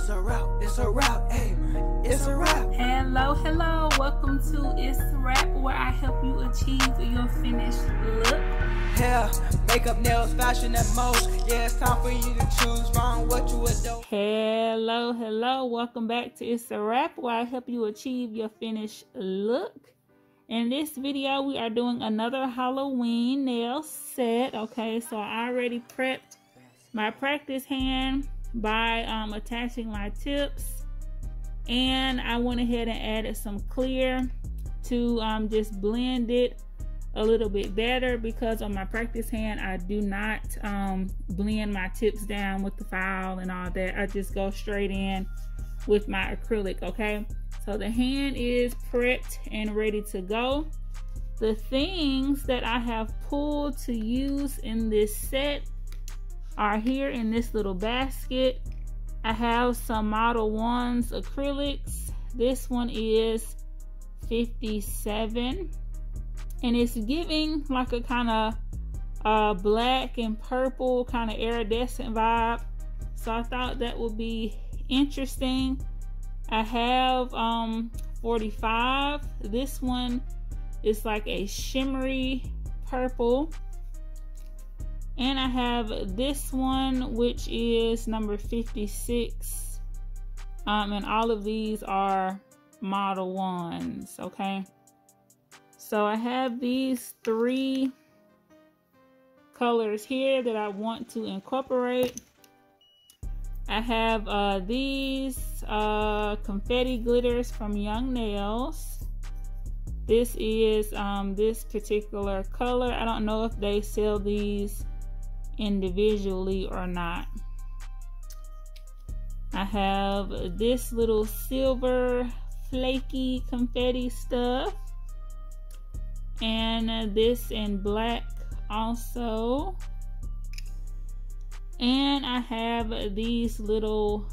It's a wrap, it's a wrap, hey, it's a wrap. Hello, welcome to Itz Sirap, where I help you achieve your finished look. Hair, makeup, nails, fashion, and most. Yeah, it's time for you to choose wrong what you would do. Hello, welcome back to Itz Sirap, where I help you achieve your finished look. In this video, we are doing another Halloween nail set. Okay, so I already prepped my practice hand by attaching my tips, and I went ahead and added some clear to just blend it a little bit better, because on my practice hand I do not blend my tips down with the file and all that. I just go straight in with my acrylic. Okay, so the hand is prepped and ready to go. The things that I have pulled to use in this set are here in this little basket. I have some Modelones acrylics. This one is 57, and it's giving like a kind of black and purple kind of iridescent vibe, so I thought that would be interesting. I have 45. This one is like a shimmery purple. And I have this one, which is number 56. And all of these are Modelones, okay? So I have these three colors here that I want to incorporate. I have these confetti glitters from Young Nails. This is this particular color. I don't know if they sell these individually or not. I have this little silver flaky confetti stuff, and this in black also. And I have these little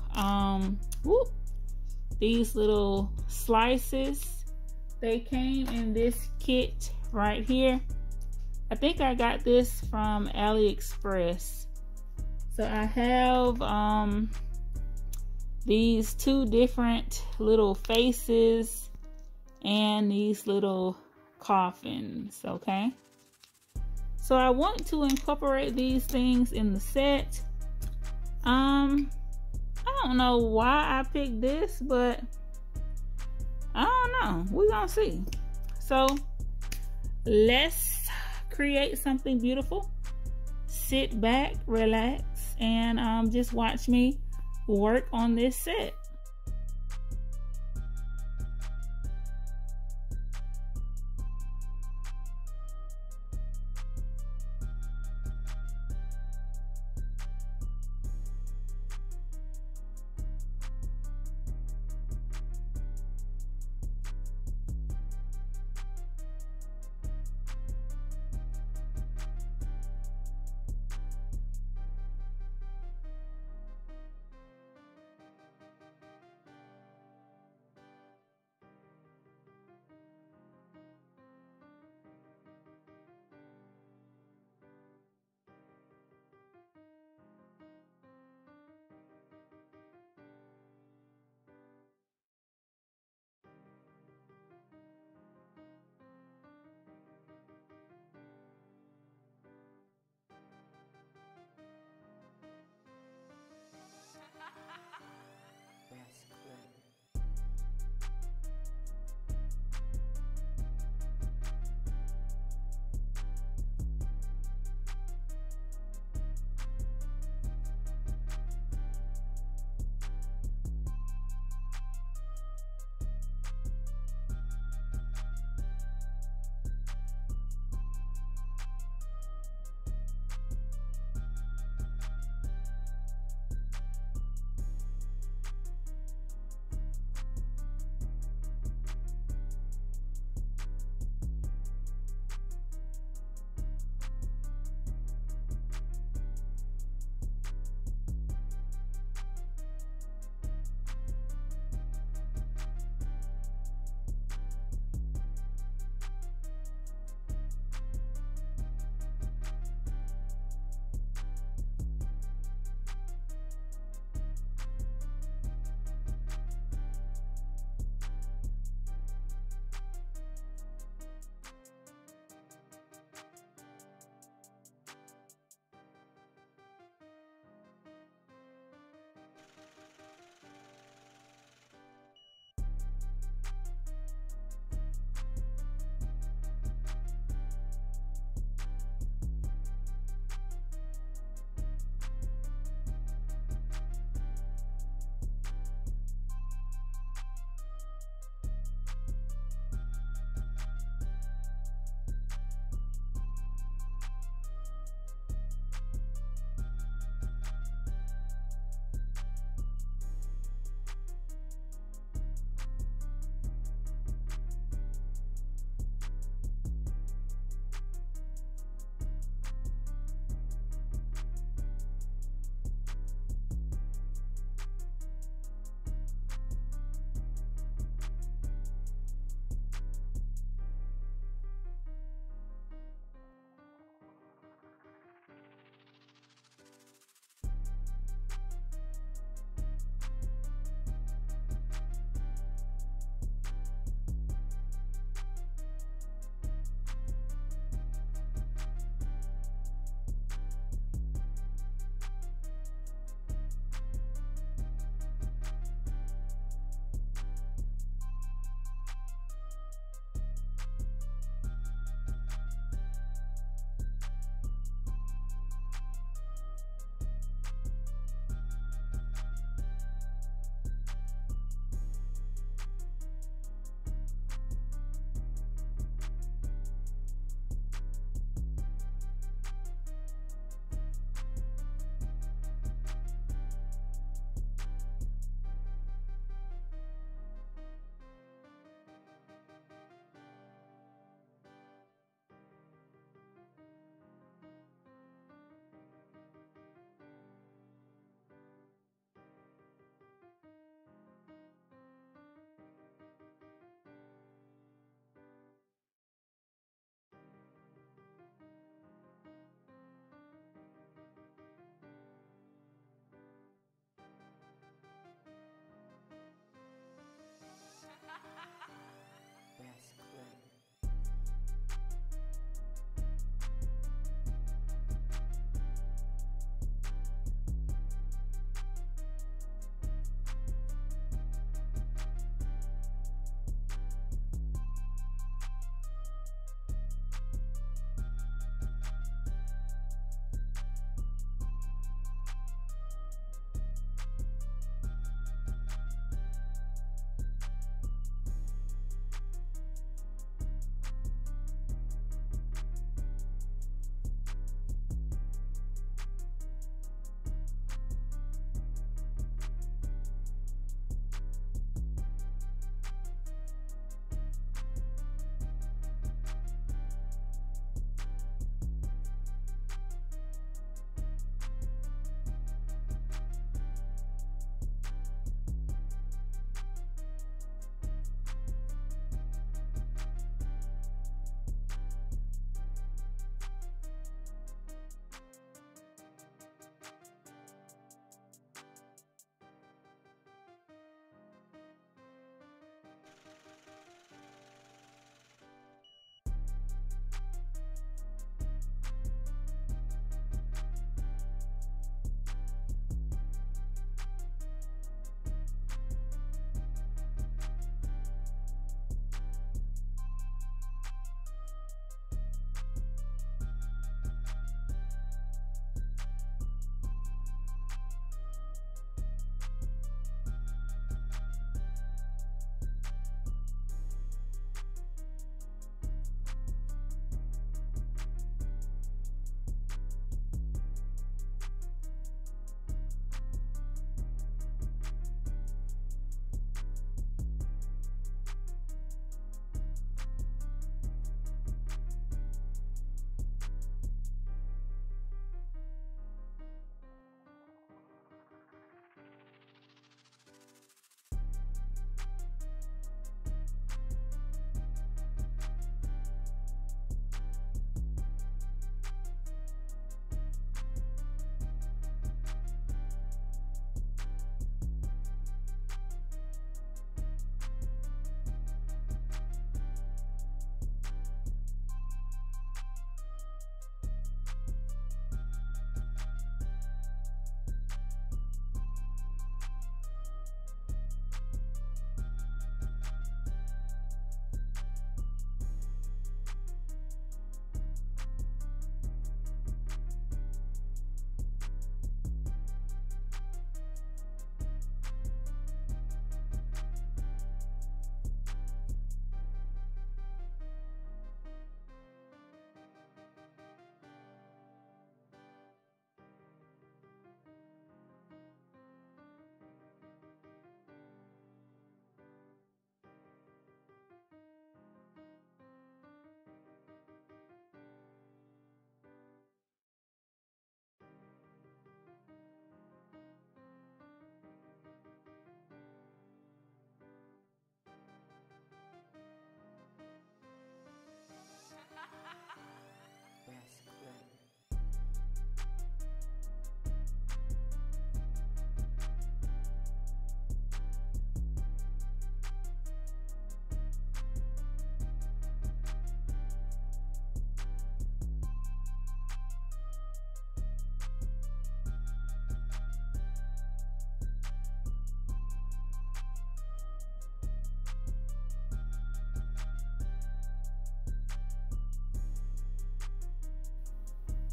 slices. They came in this kit right here. I think I got this from AliExpress. So I have these two different little faces and these little coffins, okay? So I want to incorporate these things in the set. I don't know why I picked this, but I don't know. We're gonna see. So let's create something beautiful. Sit back, relax, and just watch me work on this set.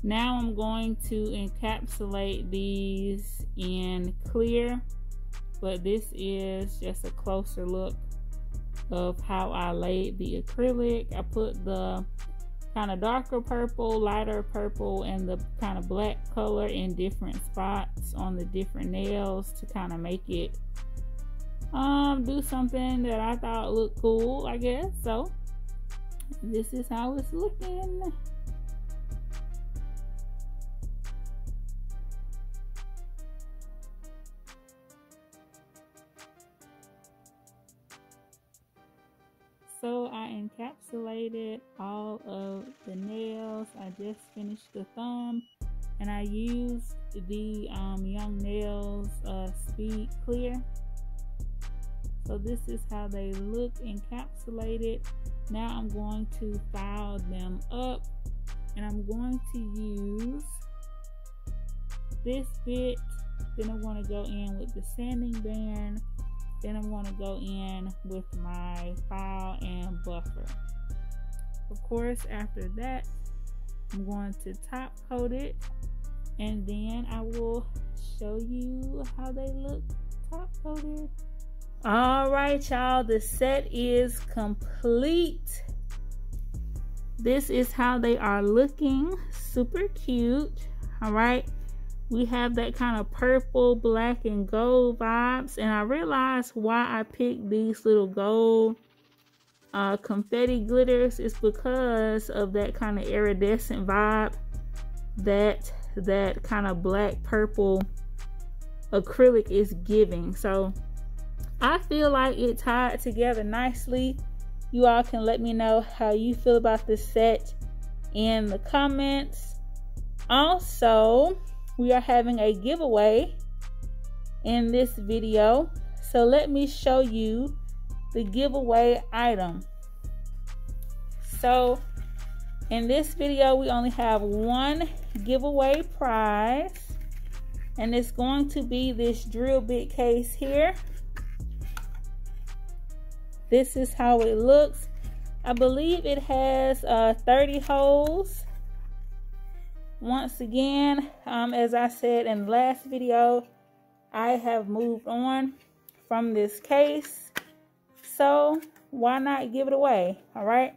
Now I'm going to encapsulate these in clear, but this is just a closer look of how I laid the acrylic. I put the kind of darker purple, lighter purple, and the kind of black color in different spots on the different nails to kind of make it do something that I thought looked cool, I guess. So this is how it's looking. So I encapsulated all of the nails. I just finished the thumb, and I used the Young Nails Speed Clear. So this is how they look encapsulated. Now I'm going to file them up, and I'm going to use this bit. Then I'm going to go in with the sanding band. Then I'm going to go in with my file and buffer. Of course, after that, I'm going to top coat it, and then I will show you how they look top coated. All right, y'all, the set is complete. This is how they are looking. Super cute. All right. We have that kind of purple, black, and gold vibes. And I realized why I picked these little gold confetti glitters is because of that kind of iridescent vibe that kind of black purple acrylic is giving. So I feel like it tied together nicely. You all can let me know how you feel about this set in the comments. Also, we are having a giveaway in this video. So let me show you the giveaway item. So in this video, we only have one giveaway prize, and it's going to be this drill bit case here. This is how it looks. I believe it has 30 holes. Once again, as I said in the last video, I have moved on from this case, so why not give it away? All right,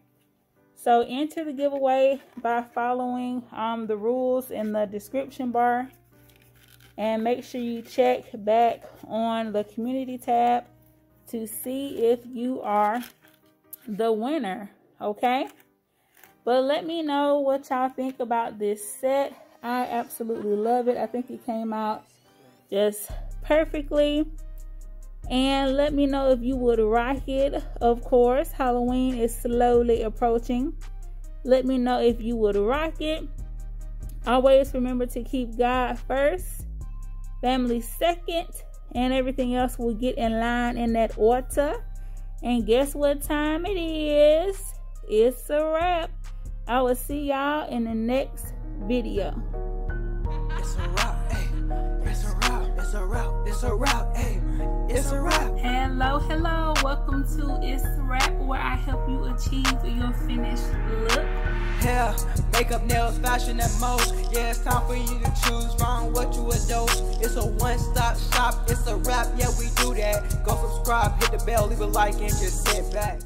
so enter the giveaway by following the rules in the description bar, and make sure you check back on the community tab to see if you are the winner. Okay, but let me know what y'all think about this set. I absolutely love it. I think it came out just perfectly. And let me know if you would rock it. Of course, Halloween is slowly approaching. Let me know if you would rock it. Always remember to keep God first, family second, and everything else will get in line in that order. And guess what time it is? It's a wrap. I will see y'all in the next video. It's a wrap, hey. It's a wrap. It's a wrap. It's a wrap, hey. It's a wrap. Hello. Welcome to ItzSirap, where I help you achieve your finished look. Hair, makeup, nails, fashion, and most. Yeah, it's time for you to choose wrong what you endorse. It's a one-stop shop. It's a wrap. Yeah, we do that. Go subscribe, hit the bell, leave a like, and just sit back.